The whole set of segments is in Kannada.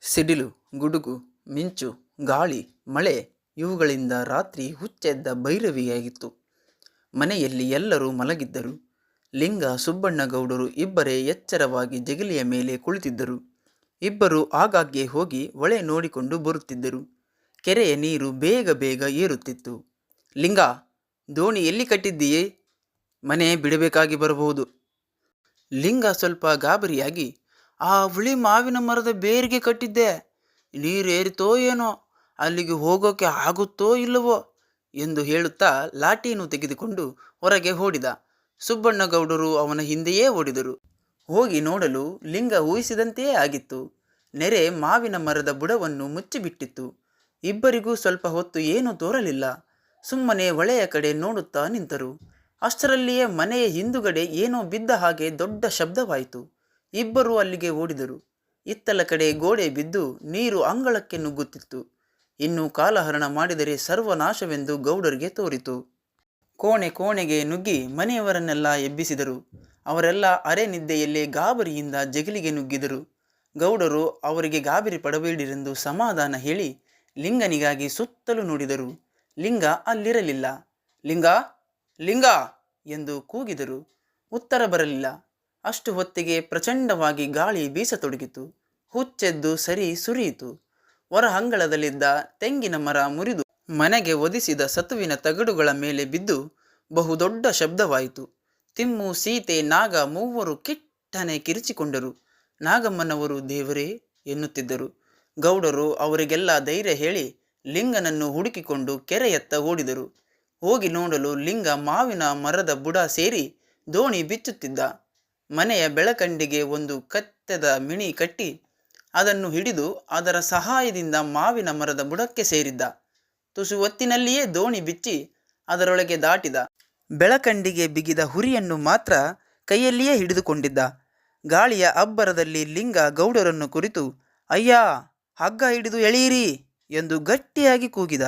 ಸಿಡಿಲು, ಗುಡುಗು, ಮಿಂಚು, ಗಾಳಿ, ಮಳೆ ಇವುಗಳಿಂದ ರಾತ್ರಿ ಹುಚ್ಚೆದ್ದ ಭೈರವಿಯಾಗಿತ್ತು. ಮನೆಯಲ್ಲಿ ಎಲ್ಲರೂ ಮಲಗಿದ್ದರು. ಲಿಂಗ, ಸುಬ್ಬಣ್ಣಗೌಡರು ಇಬ್ಬರೇ ಎಚ್ಚರವಾಗಿ ಜಗಲಿಯ ಮೇಲೆ ಕುಳಿತಿದ್ದರು. ಇಬ್ಬರು ಆಗಾಗ್ಗೆ ಹೋಗಿ ಹೊಳೆ ನೋಡಿಕೊಂಡು ಬರುತ್ತಿದ್ದರು. ಕೆರೆಯ ನೀರು ಬೇಗ ಬೇಗ ಏರುತ್ತಿತ್ತು. ಲಿಂಗ, ದೋಣಿ ಎಲ್ಲಿ ಕಟ್ಟಿದ್ದೀಯೇ? ಮನೆ ಬಿಡಬೇಕಾಗಿ ಬರಬಹುದು. ಲಿಂಗ ಸ್ವಲ್ಪ ಗಾಬರಿಯಾಗಿ, ಆ ಹುಳಿ ಮಾವಿನ ಮರದ ಬೇರಿಗೆ ಕಟ್ಟಿದ್ದೆ. ನೀರೇರಿತೋ ಏನೋ, ಅಲ್ಲಿಗೆ ಹೋಗೋಕೆ ಆಗುತ್ತೋ ಇಲ್ಲವೋ ಎಂದು ಹೇಳುತ್ತಾ ಲಾಠಿಯನ್ನು ತೆಗೆದುಕೊಂಡು ಹೊರಗೆ ಓಡಿದ. ಸುಬ್ಬಣ್ಣಗೌಡರು ಅವನ ಹಿಂದೆಯೇ ಓಡಿದರು. ಹೋಗಿ ನೋಡಲು ಲಿಂಗ ಊಹಿಸಿದಂತೆಯೇ ಆಗಿತ್ತು. ನೆರೆ ಮಾವಿನ ಮರದ ಬುಡವನ್ನು ಮುಚ್ಚಿಬಿಟ್ಟಿತ್ತು. ಇಬ್ಬರಿಗೂ ಸ್ವಲ್ಪ ಹೊತ್ತು ಏನೂ ತೋರಲಿಲ್ಲ. ಸುಮ್ಮನೆ ಹೊಳೆಯ ಕಡೆ ನೋಡುತ್ತಾ ನಿಂತರು. ಅಷ್ಟರಲ್ಲಿಯೇ ಮನೆಯ ಹಿಂದುಗಡೆ ಏನೋ ಬಿದ್ದ ಹಾಗೆ ದೊಡ್ಡ ಶಬ್ದವಾಯಿತು. ಇಬ್ಬರು ಅಲ್ಲಿಗೆ ಓಡಿದರು. ಇತ್ತಲ ಕಡೆ ಗೋಡೆ ಬಿದ್ದು ನೀರು ಅಂಗಳಕ್ಕೆ ನುಗ್ಗುತ್ತಿತ್ತು. ಇನ್ನು ಕಾಲಹರಣ ಮಾಡಿದರೆ ಸರ್ವನಾಶವೆಂದು ಗೌಡರಿಗೆ ತೋರಿತು. ಕೋಣೆ ಕೋಣೆಗೆ ನುಗ್ಗಿ ಮನೆಯವರನ್ನೆಲ್ಲ ಎಬ್ಬಿಸಿದರು. ಅವರೆಲ್ಲ ಅರೆ ನಿದ್ದೆಯಲ್ಲೇ ಗಾಬರಿಯಿಂದ ಜಗಲಿಗೆ ನುಗ್ಗಿದರು. ಗೌಡರು ಅವರಿಗೆ ಗಾಬರಿ ಪಡಬೇಡಿರೆಂದು ಸಮಾಧಾನ ಹೇಳಿ ಲಿಂಗನಿಗಾಗಿ ಸುತ್ತಲೂ ನೋಡಿದರು. ಲಿಂಗ ಅಲ್ಲಿರಲಿಲ್ಲ. ಲಿಂಗ, ಲಿಂಗ ಎಂದು ಕೂಗಿದರು. ಉತ್ತರ ಬರಲಿಲ್ಲ. ಅಷ್ಟು ಹೊತ್ತಿಗೆ ಪ್ರಚಂಡವಾಗಿ ಗಾಳಿ ಬೀಸತೊಡಗಿತು. ಹುಚ್ಚೆದ್ದು ಸರಿ ಸುರಿಯಿತು. ಹೊರ ಅಂಗಳದಲ್ಲಿದ್ದ ತೆಂಗಿನ ಮರ ಮುರಿದು ಮನೆಗೆ ಒದಿಸಿದ ಸತುವಿನ ತಗಡುಗಳ ಮೇಲೆ ಬಿದ್ದು ಬಹುದೊಡ್ಡ ಶಬ್ದವಾಯಿತು. ತಿಮ್ಮು, ಸೀತೆ, ನಾಗ ಮೂವರು ಕಿಟ್ಟನೆ ಕಿರಿಚಿಕೊಂಡರು. ನಾಗಮ್ಮನವರು ದೇವರೇ ಎನ್ನುತ್ತಿದ್ದರು. ಗೌಡರು ಅವರಿಗೆಲ್ಲ ಧೈರ್ಯ ಹೇಳಿ ಲಿಂಗನನ್ನು ಹುಡುಕಿಕೊಂಡು ಕೆರೆಯತ್ತ ಓಡಿದರು. ಹೋಗಿ ನೋಡಲು ಲಿಂಗ ಮಾವಿನ ಮರದ ಬುಡ ಸೇರಿ ದೋಣಿ ಬಿಚ್ಚುತ್ತಿದ್ದ. ಮನೆಯ ಬೆಳಕಂಡಿಗೆ ಒಂದು ಕತ್ತೆದ ಮಿಣಿ ಕಟ್ಟಿ ಅದನ್ನು ಹಿಡಿದು ಅದರ ಸಹಾಯದಿಂದ ಮಾವಿನ ಮರದ ಬುಡಕ್ಕೆ ಸೇರಿದ್ದ. ತುಸು ಹೊತ್ತಿನಲ್ಲಿಯೇ ದೋಣಿ ಬಿಚ್ಚಿ ಅದರೊಳಗೆ ದಾಟಿದ. ಬೆಳಕಂಡಿಗೆ ಬಿಗಿದ ಹುರಿಯನ್ನು ಮಾತ್ರ ಕೈಯಲ್ಲಿಯೇ ಹಿಡಿದುಕೊಂಡಿದ್ದ. ಗಾಳಿಯ ಅಬ್ಬರದಲ್ಲಿ ಲಿಂಗ ಗೌಡರನ್ನು ಕುರಿತು, ಅಯ್ಯ, ಹಗ್ಗ ಹಿಡಿದು ಎಳೆಯಿರಿ ಎಂದು ಗಟ್ಟಿಯಾಗಿ ಕೂಗಿದ.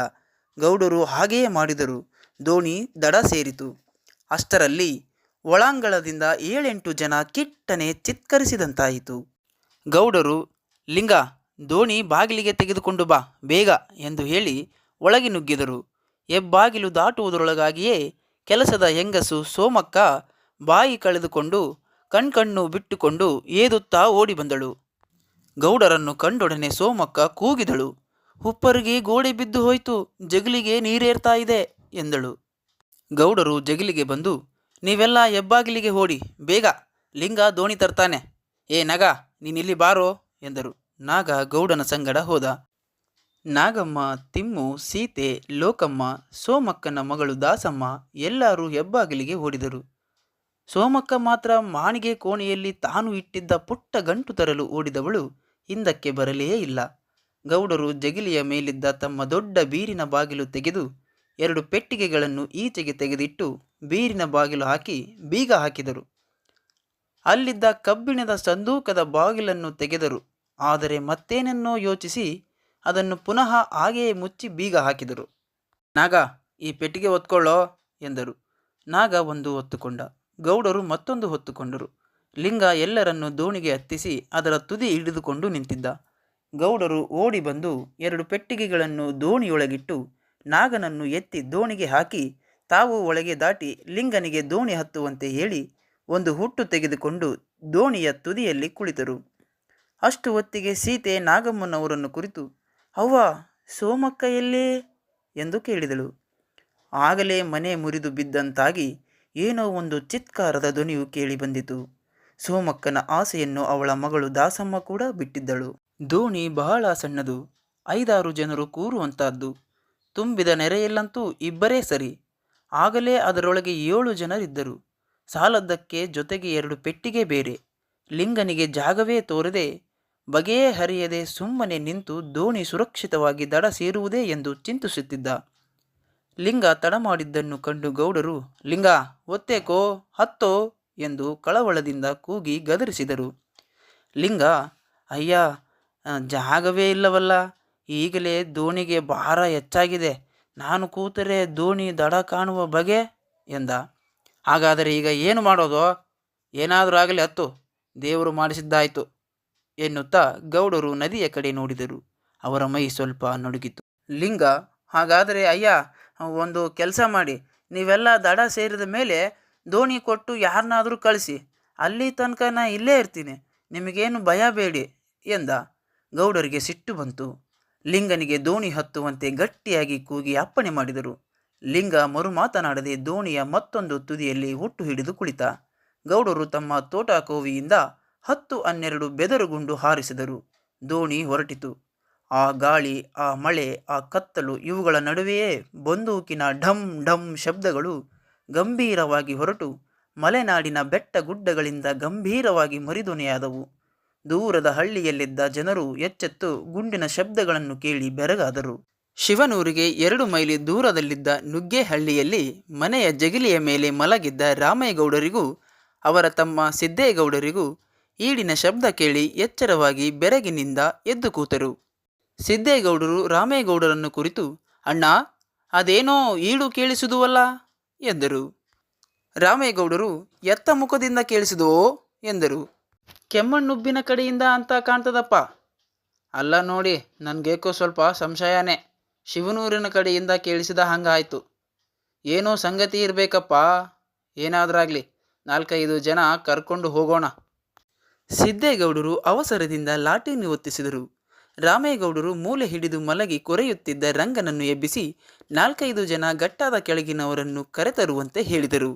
ಗೌಡರು ಹಾಗೆಯೇ ಮಾಡಿದರು. ದೋಣಿ ದಡ ಸೇರಿತು. ಅಷ್ಟರಲ್ಲಿ ಒಳಾಂಗಳದಿಂದ 7-8 ಜನ ಕಿಟ್ಟನೆ ಚಿತ್ಕರಿಸಿದಂತಾಯಿತು. ಗೌಡರು, ಲಿಂಗ, ದೋಣಿ ಬಾಗಿಲಿಗೆ ತೆಗೆದುಕೊಂಡು ಬಾ ಬೇಗ ಎಂದು ಹೇಳಿ ಒಳಗೆ ನುಗ್ಗಿದರು. ಹೆಬ್ಬಾಗಿಲು ದಾಟುವುದರೊಳಗಾಗಿಯೇ ಕೆಲಸದ ಹೆಂಗಸು ಸೋಮಕ್ಕ ಬಾಯಿ ಕಳೆದುಕೊಂಡು ಕಣ್ಣು ಬಿಟ್ಟುಕೊಂಡು ಏದುತ್ತಾ ಓಡಿ ಬಂದಳು. ಗೌಡರನ್ನು ಕಂಡೊಡನೆ ಸೋಮಕ್ಕ ಕೂಗಿದಳು, ಉಪ್ಪರಿಗೆ ಗೋಡೆ ಬಿದ್ದು ಹೋಯ್ತು, ಜಗಲಿಗೆ ನೀರೇರ್ತಾ ಇದೆ ಎಂದಳು. ಗೌಡರು ಜಗಲಿಗೆ ಬಂದು, ನೀವೆಲ್ಲ ಹೆಬ್ಬಾಗಿಲಿಗೆ ಓಡಿ ಬೇಗ, ಲಿಂಗ ದೋಣಿ ತರ್ತಾನೆ. ಏ ನಗ, ನೀನಿಲ್ಲಿ ಬಾರೋ ಎಂದರು. ನಾಗ ಗೌಡನ ಸಂಗಡ ಹೋದ. ನಾಗಮ್ಮ, ತಿಮ್ಮು, ಸೀತೆ, ಲೋಕಮ್ಮ, ಸೋಮಕ್ಕನ ಮಗಳು ದಾಸಮ್ಮ ಎಲ್ಲರೂ ಹೆಬ್ಬಾಗಿಲಿಗೆ ಓಡಿದರು. ಸೋಮಕ್ಕ ಮಾತ್ರ ಮಾಣಿಗೆ ಕೋಣೆಯಲ್ಲಿ ತಾನು ಇಟ್ಟಿದ್ದ ಪುಟ್ಟ ಗಂಟು ತರಲು ಓಡಿದವಳು ಹಿಂದಕ್ಕೆ ಬರಲೇ ಇಲ್ಲ. ಗೌಡರು ಜಗಲಿಯ ಮೇಲಿದ್ದ ತಮ್ಮ ದೊಡ್ಡ ಬೀರಿನ ಬಾಗಿಲು ತೆಗೆದು 2 ಪೆಟ್ಟಿಗೆಗಳನ್ನು ಈಚೆಗೆ ತೆಗೆದಿಟ್ಟು ಬೀರಿನ ಬಾಗಿಲು ಹಾಕಿ ಬೀಗ ಹಾಕಿದರು. ಅಲ್ಲಿದ್ದ ಕಬ್ಬಿಣದ ಸಂದೂಕದ ಬಾಗಿಲನ್ನು ತೆಗೆದರು. ಆದರೆ ಮತ್ತೇನನ್ನೋ ಯೋಚಿಸಿ ಅದನ್ನು ಪುನಃ ಹಾಗೆಯೇ ಮುಚ್ಚಿ ಬೀಗ ಹಾಕಿದರು. ನಾಗ, ಈ ಪೆಟ್ಟಿಗೆ ಹೊತ್ಕೊಳ್ಳೋ ಎಂದರು. ನಾಗ ಒಂದು ಹೊತ್ತುಕೊಂಡ. ಗೌಡರು ಮತ್ತೊಂದು ಹೊತ್ತುಕೊಂಡರು. ಲಿಂಗ ಎಲ್ಲರನ್ನು ದೋಣಿಗೆ ಹತ್ತಿಸಿ ಅದರ ತುದಿ ಹಿಡಿದುಕೊಂಡು ನಿಂತಿದ್ದ. ಗೌಡರು ಓಡಿ ಬಂದು 2 ಪೆಟ್ಟಿಗೆಗಳನ್ನು ದೋಣಿಯೊಳಗಿಟ್ಟು ನಾಗನನ್ನು ಎತ್ತಿ ದೋಣಿಗೆ ಹಾಕಿ ತಾವು ಒಳಗೆ ದಾಟಿ ಲಿಂಗನಿಗೆ ದೋಣಿ ಹತ್ತುವಂತೆ ಹೇಳಿ ಒಂದು ಹುಟ್ಟು ತೆಗೆದುಕೊಂಡು ದೋಣಿಯ ತುದಿಯಲ್ಲಿ ಕುಳಿತರು. ಅಷ್ಟು ಹೊತ್ತಿಗೆ ಸೀತೆ ನಾಗಮ್ಮನವರನ್ನು ಕುರಿತು, ಅವ್ವ, ಸೋಮಕ್ಕ ಎಲ್ಲೇ ಎಂದು ಕೇಳಿದಳು. ಆಗಲೇ ಮನೆ ಮುರಿದು ಬಿದ್ದಂತಾಗಿ ಏನೋ ಒಂದು ಚಿತ್ಕಾರದ ಧ್ವನಿಯು ಕೇಳಿ ಬಂದಿತು. ಸೋಮಕ್ಕನ ಆಸೆಯನ್ನು ಅವಳ ಮಗಳು ದಾಸಮ್ಮ ಕೂಡ ಬಿಟ್ಟಿದ್ದಳು. ದೋಣಿ ಬಹಳ ಸಣ್ಣದು, 5-6 ಜನರು ಕೂರುವಂತಹದ್ದು. ತುಂಬಿದ ನೆರೆಯಲ್ಲಂತೂ ಇಬ್ಬರೇ ಸರಿ. ಆಗಲೇ ಅದರೊಳಗೆ 7 ಜನರಿದ್ದರು. ಸಾಲದ್ದಕ್ಕೆ ಜೊತೆಗೆ 2 ಪೆಟ್ಟಿಗೆ ಬೇರೆ. ಲಿಂಗನಿಗೆ ಜಾಗವೇ ತೋರದೆ, ಬಗೆಯೇ ಹರಿಯದೆ ಸುಮ್ಮನೆ ನಿಂತು ದೋಣಿ ಸುರಕ್ಷಿತವಾಗಿ ದಡ ಸೇರುವುದೇ ಎಂದು ಚಿಂತಿಸುತ್ತಿದ್ದ. ಲಿಂಗ ತಡ ಮಾಡಿದ್ದನ್ನು ಕಂಡು ಗೌಡರು, ಲಿಂಗ, ಒತ್ತೇಕೋ, ಹತ್ತೋ ಎಂದು ಕಳವಳದಿಂದ ಕೂಗಿ ಗದರಿಸಿದರು. ಲಿಂಗ, ಅಯ್ಯ, ಜಾಗವೇ ಇಲ್ಲವಲ್ಲ, ಈಗಲೇ ದೋಣಿಗೆ ಭಾರ ಹೆಚ್ಚಾಗಿದೆ, ನಾನು ಕೂತರೆ ದೋಣಿ ದಡ ಕಾಣುವ ಬಗೆ ಎಂದ. ಹಾಗಾದರೆ ಈಗ ಏನು ಮಾಡೋದು? ಏನಾದರೂ ಆಗಲಿ ಹತ್ತು, ದೇವರು ಮಾಡಿಸಿದ್ದಾಯಿತು ಎನ್ನುತ್ತಾ ಗೌಡರು ನದಿಯ ಕಡೆ ನೋಡಿದರು. ಅವರ ಮೈ ಸ್ವಲ್ಪ ನಡುಗಿತು. ಲಿಂಗ, ಹಾಗಾದರೆ ಅಯ್ಯ, ಒಂದು ಕೆಲಸ ಮಾಡಿ, ನೀವೆಲ್ಲ ದಡ ಸೇರಿದ ಮೇಲೆ ದೋಣಿ ಕೊಟ್ಟು ಯಾರನ್ನಾದರೂ ಕಳಿಸಿ, ಅಲ್ಲಿ ತನಕ ನಾ ಇಲ್ಲೇ ಇರ್ತೀನಿ, ನಿಮಗೇನು ಭಯ ಬೇಡಿ ಎಂದ. ಗೌಡರಿಗೆ ಸಿಟ್ಟು ಬಂತು. ಲಿಂಗನಿಗೆ ದೋಣಿ ಹತ್ತುವಂತೆ ಗಟ್ಟಿಯಾಗಿ ಕೂಗಿ ಅಪ್ಪಣೆ ಮಾಡಿದರು. ಲಿಂಗ ಮರು ಮಾತನಾಡದೆ ದೋಣಿಯ ಮತ್ತೊಂದು ತುದಿಯಲ್ಲಿ ಹುಟ್ಟು ಹಿಡಿದು ಕುಳಿತ. ಗೌಡರು ತಮ್ಮ ತೋಟಕೋವಿಯಿಂದ 10-12 ಬೆದರುಗುಂಡು ಹಾರಿಸಿದರು. ದೋಣಿ ಹೊರಟಿತು. ಆ ಗಾಳಿ, ಆ ಮಳೆ, ಆ ಕತ್ತಲು, ಇವುಗಳ ನಡುವೆಯೇ ಬಂದೂಕಿನ ಢಮ್ ಢಮ್ ಶಬ್ದಗಳು ಗಂಭೀರವಾಗಿ ಹೊರಟು ಮಲೆನಾಡಿನ ಬೆಟ್ಟ ಗುಡ್ಡಗಳಿಂದ ಗಂಭೀರವಾಗಿ ಮರಿದೊನೆಯಾದವು. ದೂರದ ಹಳ್ಳಿಯಲ್ಲಿದ್ದ ಜನರು ಎಚ್ಚೆತ್ತು ಗುಂಡಿನ ಶಬ್ದಗಳನ್ನು ಕೇಳಿ ಬೆರಗಾದರು. ಶಿವನೂರಿಗೆ 2 ಮೈಲಿ ದೂರದಲ್ಲಿದ್ದ ನುಗ್ಗೇಹಳ್ಳಿಯಲ್ಲಿ ಮನೆಯ ಜಗಿಲಿಯ ಮೇಲೆ ಮಲಗಿದ್ದ ರಾಮೇಗೌಡರಿಗೂ ಅವರ ತಮ್ಮ ಸಿದ್ದೇಗೌಡರಿಗೂ ಈಡಿನ ಶಬ್ದ ಕೇಳಿ ಎಚ್ಚರವಾಗಿ ಬೆರಗಿನಿಂದ ಎದ್ದು ಕೂತರು. ಸಿದ್ದೇಗೌಡರು ರಾಮೇಗೌಡರನ್ನು ಕುರಿತು, ಅಣ್ಣ, ಅದೇನೋ ಈಡು ಕೇಳಿಸುವುವಲ್ಲ ಎಂದರು. ರಾಮೇಗೌಡರು, ಎತ್ತ ಮುಖದಿಂದ ಕೇಳಿಸಿದುವೋ ಎಂದರು. ಕೆಮ್ಮಣ್ಣುಬ್ಬಿನ ಕಡೆಯಿಂದ ಅಂತ ಕಾಣ್ತದಪ್ಪ. ಅಲ್ಲ ನೋಡಿ, ನನಗೇಕೋ ಸ್ವಲ್ಪ ಸಂಶಯನೇ. ಶಿವನೂರಿನ ಕಡೆಯಿಂದ ಕೇಳಿಸಿದ ಹಂಗಾಯ್ತು. ಏನೋ ಸಂಗತಿ ಇರಬೇಕಪ್ಪ. ಏನಾದ್ರಾಗಲಿ 4-5 ಜನ ಕರ್ಕೊಂಡು ಹೋಗೋಣ. ಸಿದ್ದೇಗೌಡರು ಅವಸರದಿಂದ ಲಾಠಿಯನ್ನು ಒತ್ತಿಸಿದರು. ರಾಮೇಗೌಡರು ಮೂಲೆ ಹಿಡಿದು ಮಲಗಿ ಕೊರೆಯುತ್ತಿದ್ದ ರಂಗನನ್ನು ಎಬ್ಬಿಸಿ 4-5 ಜನ ಗಟ್ಟಾದ ಕೆಳಗಿನವರನ್ನು ಕರೆತರುವಂತೆ ಹೇಳಿದರು.